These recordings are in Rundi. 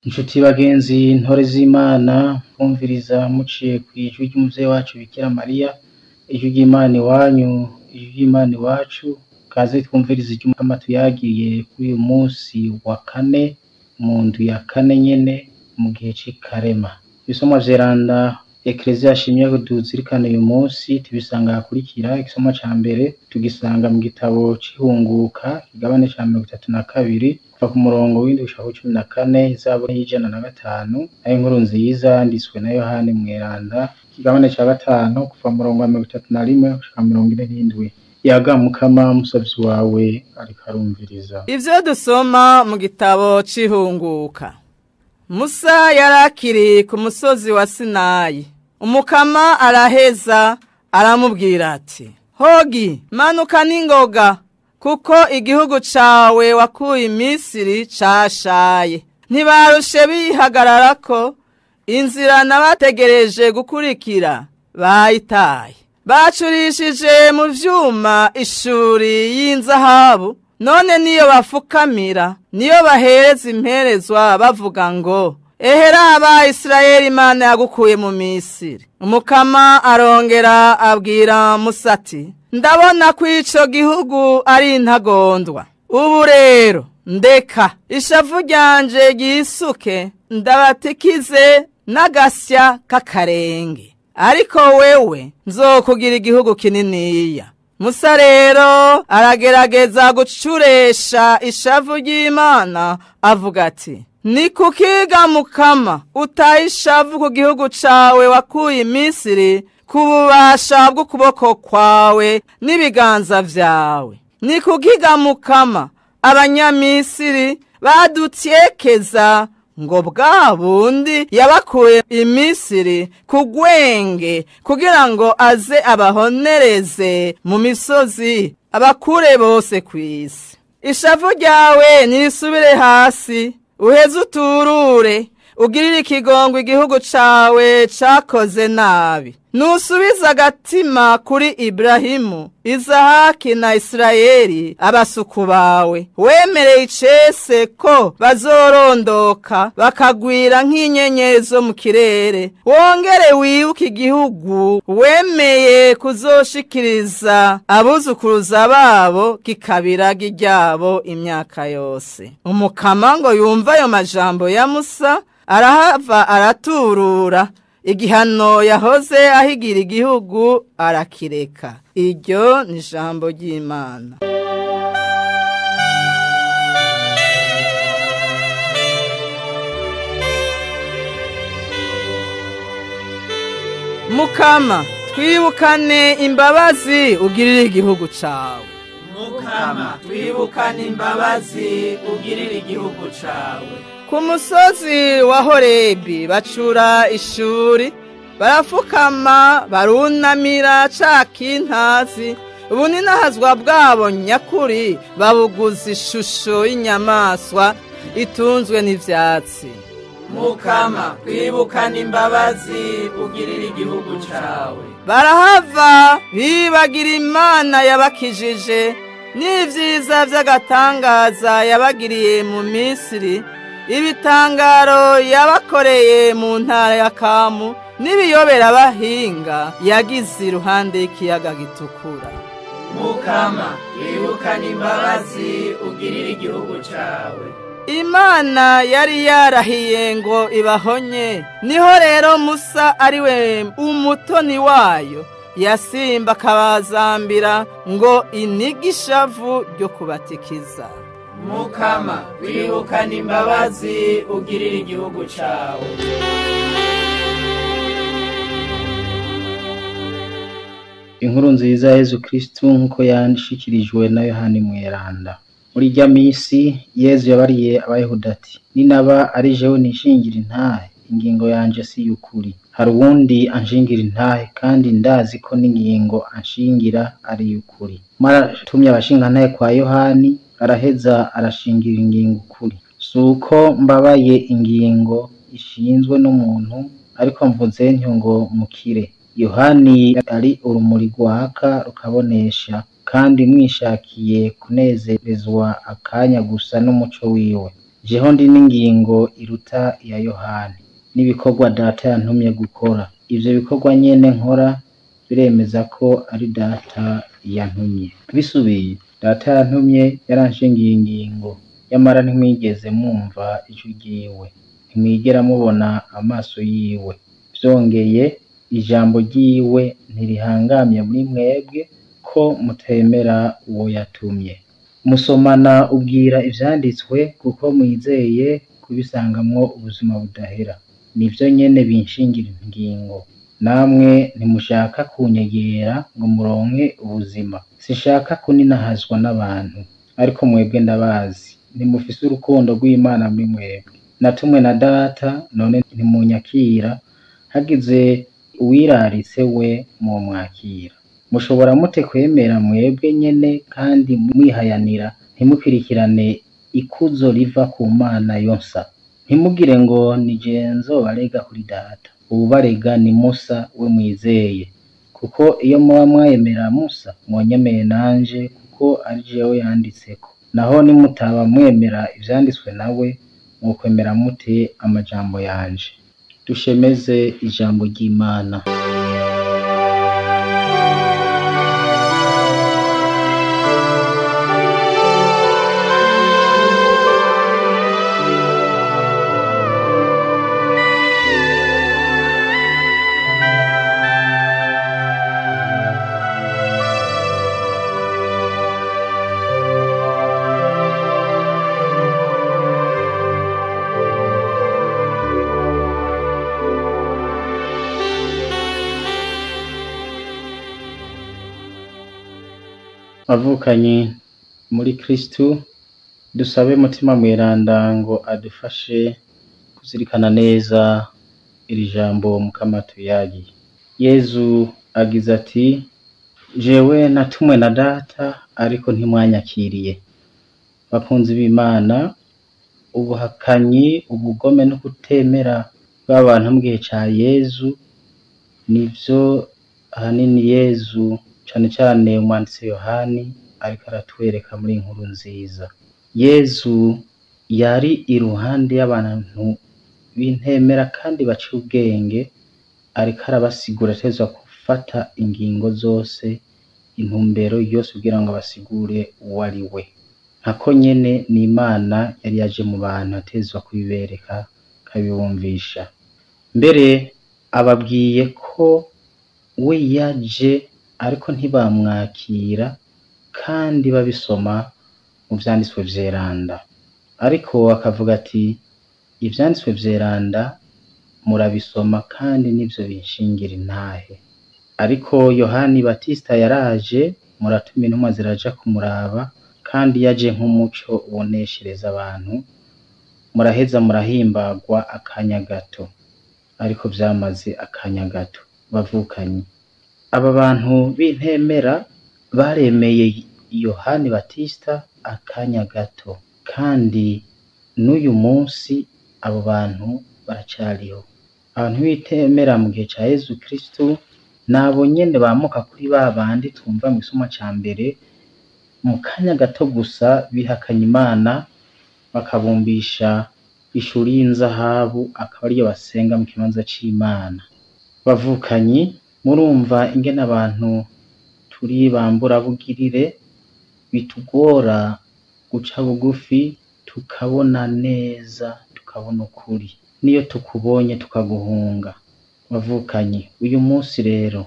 Inshuti bagenzi ntore z'Imana mwumviriza muciye kw'ijwi ry'umuvyeyi wacu Bikira Mariya, ijwi ry'Imana iwanyu, ijwi ry'Imana iwacu, kaze twumvirize ijwi Mukama tuyagiye kuri uyu munsi wa kane mu ndwi ya kane nyene mu gihe c'ikarema. Ibisomwa vyeranda Eklezia yashimye kuduzirikana uyu munsi tubisanga hakurikira. Igisomwa ca mbere tugisanga mu gitabo c'Ihunguka igabane ca 32 kuva ku murongo w'indwi gushika ku 14, Zaburi y'ijana na gatanu, nayo inkuru nziza yanditswe na Yohani Mweranda igabane ca 5 kuva mu murongo wa 31 gushika 47. Yaga Mukama musavyi wawe ariko arumviriza ivyo dusoma mu gitabo c'Ihunguka. Musa yarakiri ku musozi wa Sinayi. Umukama araheza aramubwira ati, Hogi, manuka n'ingoga, kuko igihugu cawe wakuye Misiri cashaye. Ntibarushe bihagararako, inzira nabategereje gukurikira bayitaye. Bacurishije mu vyuma ishuri y'inzahabu, none niyo bafukamira, niyo bahereza imperezwa bavuga ngo, Eheraba Israeli Imana yagukuye mu Misiri. Umukama arongera abwira Musa ati, ndabona ko ico gihugu ari intagondwa. Ubu rero ndeka ishavu ryanje ryisuke, ndabatikize n'agasya k'akarenge. Ariko wewe nzokugira igihugu kininiya. Musa rero aragerageza gucuresha ishavu ry'Imana avuga ati, ni kukiga Mukama utaye ishavu ku gihugu cawe wakuye Misiri ku bubasha bw'ukuboko kwawe n'ibiganza vyawe. Ni kukiga Mukama Abanyamisiri badutyekeza ngo bwa bundi yabakuye Misiri ku gwenge kugira ngo aze abahonereze mu misozi abakure bose kw'isi. Ishavu ryawe nirisubire hasi, uheze uturure, ugirire ikigongwe igihugu cawe cakoze nabi. Nusubiza agatima kuri Ibrahimu, Izahaki na Isirayeli abasuku bawe. Wemereye icese ko bazorondoka bakagwira nk'inyenyeri zo mu kirere. Wongere wibuke igihugu wemeye kuzoshikiriza abuzukuruza babo kikabiraga iryabo imyaka yose. Umukama ngo yumva ayo majambo ya Musa, arahava araturura. Igihano yahoze ahigira igihugu arakireka. Iryo ni ijambo ry'Imana. Mukama, twibukane imbabazi ugirire igihugu cawe. Mukama, twibukane imbabazi ugirire igihugu cawe. Ku musozi wa Horebi bacura ishuri, barafukama barunamira ca kintazi. Ubuninahazwa bwabo nyakuri babuguza ishusho y'inyamaswa itunzwe n'ivyatsi. Mukama, twibukane imbabazi ugirire igihugu cawe. Barahava bibagira Imana yabakijije n'ivyiza vy'agatangaza yabagiriye mu Misiri, ibitangaro yabakoreye mu ntara ya Kamu, n'ibiyobera bahinga yagize iruhande y'ikiyaga gitukura. Mukama, twibukane imbabazi ugirire igihugu cawe. Imana yari yarahiye ngo ibahonye, niho rero Musa ariwe umutoni wayo yasimba akabazambira ngo inige ishavu ryo kubatikiza. Mukama, twibukane imbabazi ugirire igihugu cawe. Inkuru nziza ya Yezu Kristu nkuko yandishikirijwe na Yohani Mweranda. Muri rya misi Yezu yabariye abayahudi ati, ninaba ari jewe nishingira intahe, ingingo yanje si y'ukuri. Hari uwundi anshingira intahe, kandi ndazi ko n'ingingo anshingira ari y'ukuri. Maratumye abashingantahe kwa Yohani, araheza arashingira ingingo ukuri. Suko mbabaye ingingo ishinzwe n'umuntu, ariko mvuze ntyo ngo mukire. Yohani ari urumuri rwaka rukabonesha, kandi mwishakiye kunezerezwa akanya gusa n'umuco wiwe. jeho ndi n'ingingo iruta iya Yohani n'ibikorwa data yantumye gukora. Ivyo bikorwa nyene nkora biremeza ko ari data yantumye. Bisubiye, data yantumye yaranshingiye ingingo, nyamara ntimwigeze mwumva ijwi ryiwe, ntimwigera mubona amaso yiwe. Vyongeye, ijambo ryiwe ntirihangamye muri mwebwe ko mutemera uwo yatumye. Musomana ubwira ivyanditswe kuko mwizeye kubisangamwo ubuzima budahera. Nivyo nyene binshingira ingingo. Namwe ntimushaka kunyegera ngo muronke ubuzima. Sinshaka kuninahazwa n'abantu, ariko mwebwe ndabazi, ntimufise urukundo rw'Imana muri mwebwe. Natumwe na data, none ntimunyakira, hagize uwiraritse we mwomwakira. Mushobora mute kwemera mwebwe nyene kandi mwihayanira ntimukurikirane ikuzo riva ku Mana yonsa? Ntimugire ngo nije nzobarega kuri data. Uwubarega ni Musa we mwizeye, kuko iyo muba mwemera Musa mwonyemeye nanje, kuko ari jewe yanditseko. Naho nimutaba mwemera ivyanditswe nawe, mwokwemera mute amajambo yanje? Dushemeze ijambo ry'Imana. Avukanyi muri Kristu, dusabe mutima mweranda ngo adufashe kuzirikana neza iri jambo Mukama tuyagiye. Yezu agize ati, jewe natumwe na data ariko ntimwanyakiriye. Bakunzi b'Imana, ubuhakanyi, ubugome no kutemera bw'abantu mu gihe ca Yezu nivyo ahanini Yezu cane cane umwanditsi Yohani ariko aratwereka muri inkuru nziza. Yezu yari iruhande y'abantu b'intemera kandi baciye ubwenge, ariko arabasigura atezwa gufata ingingo zose, intumbero yose kugira ngo abasigure uwo ari we. Nkako nyene n'Imana yari yaje mu bantu atezwa kubibereka, kabibumvisha. Mbere ababwiye ko we yaje ariko ntibamwakira, kandi babisoma mu vyanditswe vyeranda. Ariko akavuga ati, ivyanditswe vyeranda murabisoma kandi nivyo binshingira intahe. Ariko Yohani Batista yaraje, muratuma intumwa ziraja kumuraba, kandi yaje nk'umuco uboneshereza abantu, muraheza murahimbagwa akanya gato. Ariko vyamaze akanya gato. Bavukanyi, aba bantu b'intemera baremeye Yohani Batista akanya gato, kandi n'uyu munsi abo bantu baracariho. Abantu b'intemera mu gihe ca Yezu Kristu nabo nyene bamuka kuri ba bandi twumva mu gisoma ca mbere, mu kanya gato gusa bihakanye Imana, bakabumbisha ishuri y'inzahabu, akaba ariyo basenga mu kibanza c'Imana. Bavukanyi, murumva ingene abantu turi bamburabugirire, bitugora guca bugufi tukabona neza, tukabona ukuri. Niyo tukubonye tukaguhunga. Bavukanyi, uyu munsi rero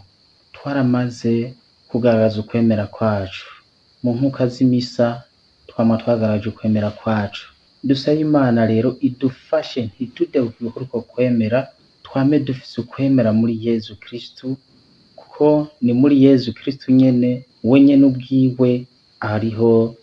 twaramaze kugaragaza ukwemera kwacu. Mu nkuka z'imisa twama twagaragaje ukwemera kwacu. Dusabe Imana rero idufashe ntitudebuke uko kwemera, twame dufise ukwemera muri Yezu Kristu, kuko ni muri Yezu Kristu nyene, we nyene ubwiwe ariho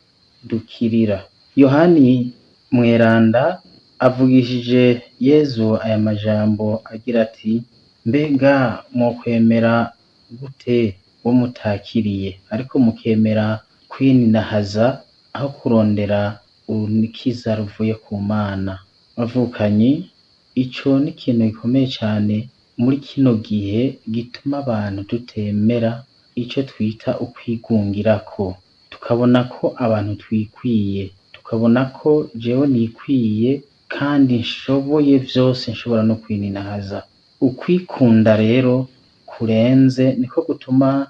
dukirira. Yohani mweranda avugishije Yezu aya majambo agira ati, mbega mwokwemera gute wo mutakiriye, ariko mukemera kwininahaza aho kurondera urukiza ruvuye ku Mana? Bavukanyi, ico ni ikintu gikomeye cane muri kino gihe gituma abantu tutemera ico twita ukwigungirako, tukabona ko abantu twikwiye, tukabona ko jewe nikwiye kandi nshoboye vyose, nshobora no kwininahaza. Ukwikunda rero kurenze niko gutuma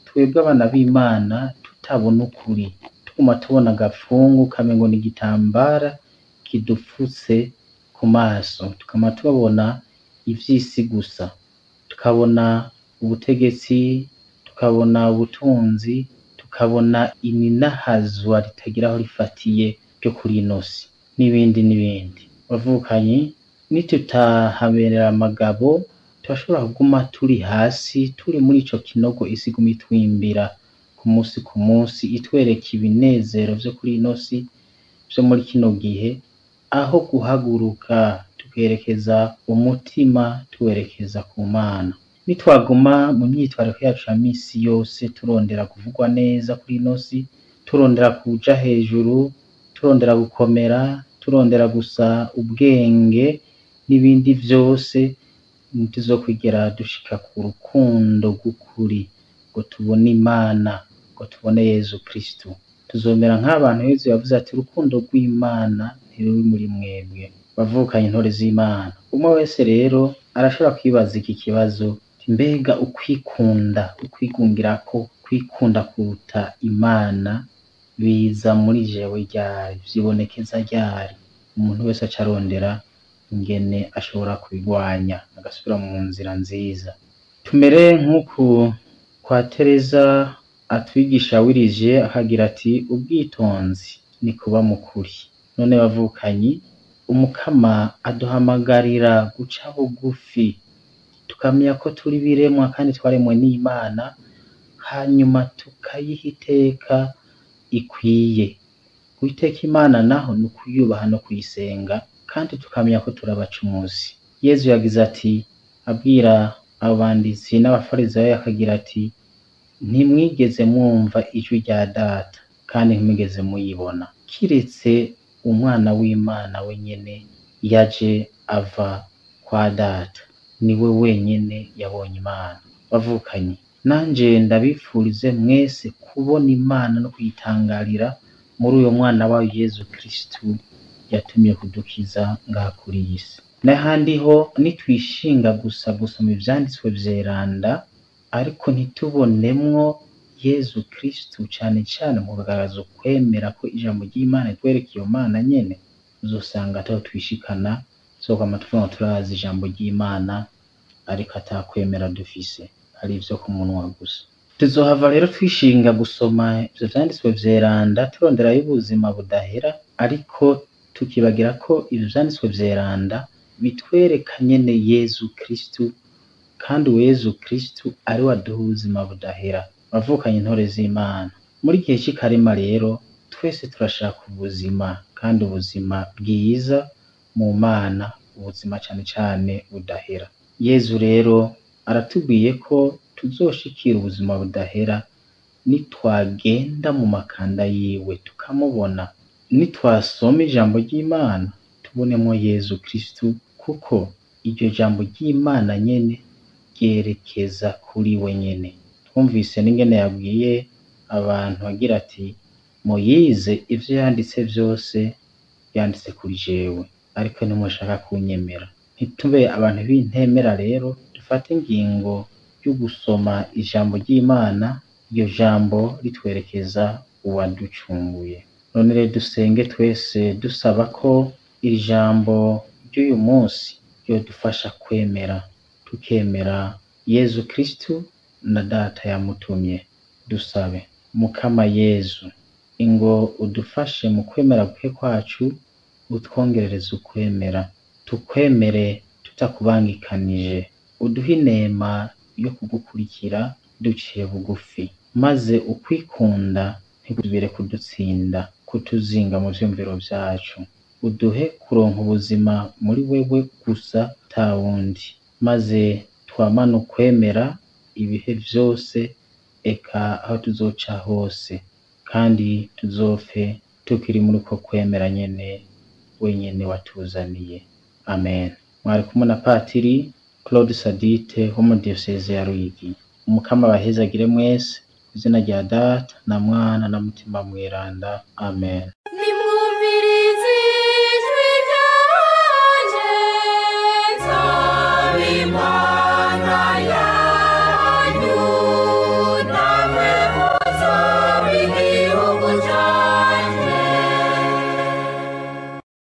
twebwe abana b'Imana tutabona ukuri, tuguma tubona agapfungu kamengo ni igitambara kidupfutse ku maso, tukama tubabona ivy'isi gusa, tukabona ubutegetsi, tukabona ubutunzi, tukabona ininahazwa ritagira aho rifatiye ryo kuri ino si n'ibindi n'ibindi. Bavukanyi, nitutahaberera amagabo turashobora kuguma turi hasi, turi muri ico kinogo isi iguma itwimbira ku munsi itwereka ibinezero vyo kuri ino si vyo muri kino gihe, aho guhaguruka tukerekeza umutima tuwerekeza ku Mana. Nitwaguma mu myitwariko yacu ya misi yose turondera kuvugwa neza kuri ino si, turondera kuja hejuru, turondera gukomera, turondera gusa ubwenge n'ibindi vyose, ntituzokwigera dushika ku rukundo rw'ukuri ngo tubone Imana, ngo tubone Yezu Kristu. Tuzomera nk'abantu Yezu yavuze ati urukundo rw'Imana ntiruri muri mwebwe. Bavukanye intore z'Imana, umwe wese rero arashobora kwibaza iki kibazo, mbega ukwikunda, ukwigungirako, kwikunda kuruta Imana biza muri jewe ryari, vyibonekeza ryari? Umuntu wese aca arondera ingene ashobora kubigwanya agasubira mu nzira nziza. Tumere nk'uku kwa Tereza atwigisha wirije akagira ati ubwitonzi ni kuba mukuri. None bavukanyi, Umukama aduhamagarira guca bugufi, tukamenya ko turi biremwa kandi twaremwe n'Imana, hanyuma tukayiha iteka ikwiye. Kuiteka Imana naho ni ukuyubaha no kuyisenga, kandi tukamenya ko turi abacumuzi. Yezu yagize ati, abwira abanditsi n'abafarisayo akagira ati, ntimwigeze mwumva ijwi rya Data kandi ntimwigeze muyibona, kiretse umwana w'Imana wenyene yaje ava kwa Data, niwe wenyene yabonye Imana. Bavukanye, nanje ndabifurize mwese kubona Imana no kuyitangarira muri uyo mwana wayo Yezu Kristu yatumye kudukiza ngaha kuri iyi si. N'ahandi ho nitwishinga gusa gusoma ivyanditswe vyeranda ariko ntitubonemwo Yezu Kristu cane cane mu kugaragaza ukwemera ko ijambo ry'Imana itwereka iyo Mana nyene, uzosanga ataho twishikana, tuzokwama tuvuga turazi ijambo ry'Imana ariko atakwemera dufise, ari ivyo ku munwa gusa. Tuzohava rero twishinga gusoma ivyo vyanditswe vyeranda turonderayo ubuzima budahera, ariko tukibagira ko ivyo vyanditswe vyeranda bitwereka nyene Yezu Kristu, kandi uwo Yezu Kristu ari we aduha ubuzima budahera. Bavukanye intore z'Imana, muri gihe c'ikarema rero twese turashaka ubuzima, kandi ubuzima bwiza mu Mana, ubuzima cane cane budahera. Yezu rero aratubwiye ko tuzoshikira ubuzima budahera nitwagenda mu makanda yiwe tukamubona, nitwasoma ijambo ry'Imana tubonemo Yezu Kristu, kuko iryo jambo ry'Imana nyene ryerekeza kuri we nyene. Twumvise n'ingene yabwiye abantu agira ati, muyize ivyo yanditse vyose yanditse kuri jewe, ariko ntimushaka kunyemera. Ntitube abantu b'intemera rero, dufate ingingo yo gusoma ijambo ry'Imana, iryo jambo ritwerekeza uwaducunguye. None rero dusenge twese dusaba ko iri jambo ry'uyu munsi ryodufasha kwemera, tukemera Yezu Kristu na Data yamutumye. Dusabe. Mukama Yezu, ingo udufashe mu kwemera guke kwacu, utwongerereze ukwemera, tukwemere tutakubangikanije, uduhe inema yo kugukurikira duciye bugufi, maze ukwikunda ntikubire kudutsinda, kutuzinga mu vyumviro vyacu. Uduhe kuronka ubuzima muri wewe gusa ta wundi, maze twamane ukwemera ibihe vyose, eka aho tuzoca hose, kandi tuzopfe tukiri muri uko kwemera nyene wenyene watuzaniye. Amen. Mwari kumwe na Patiri Claude Sadite wo mu Diocese ya Ruyigi. Umukama abahezagire mwese, izina rya Data na Mwana na Mutima Mweranda. Amen.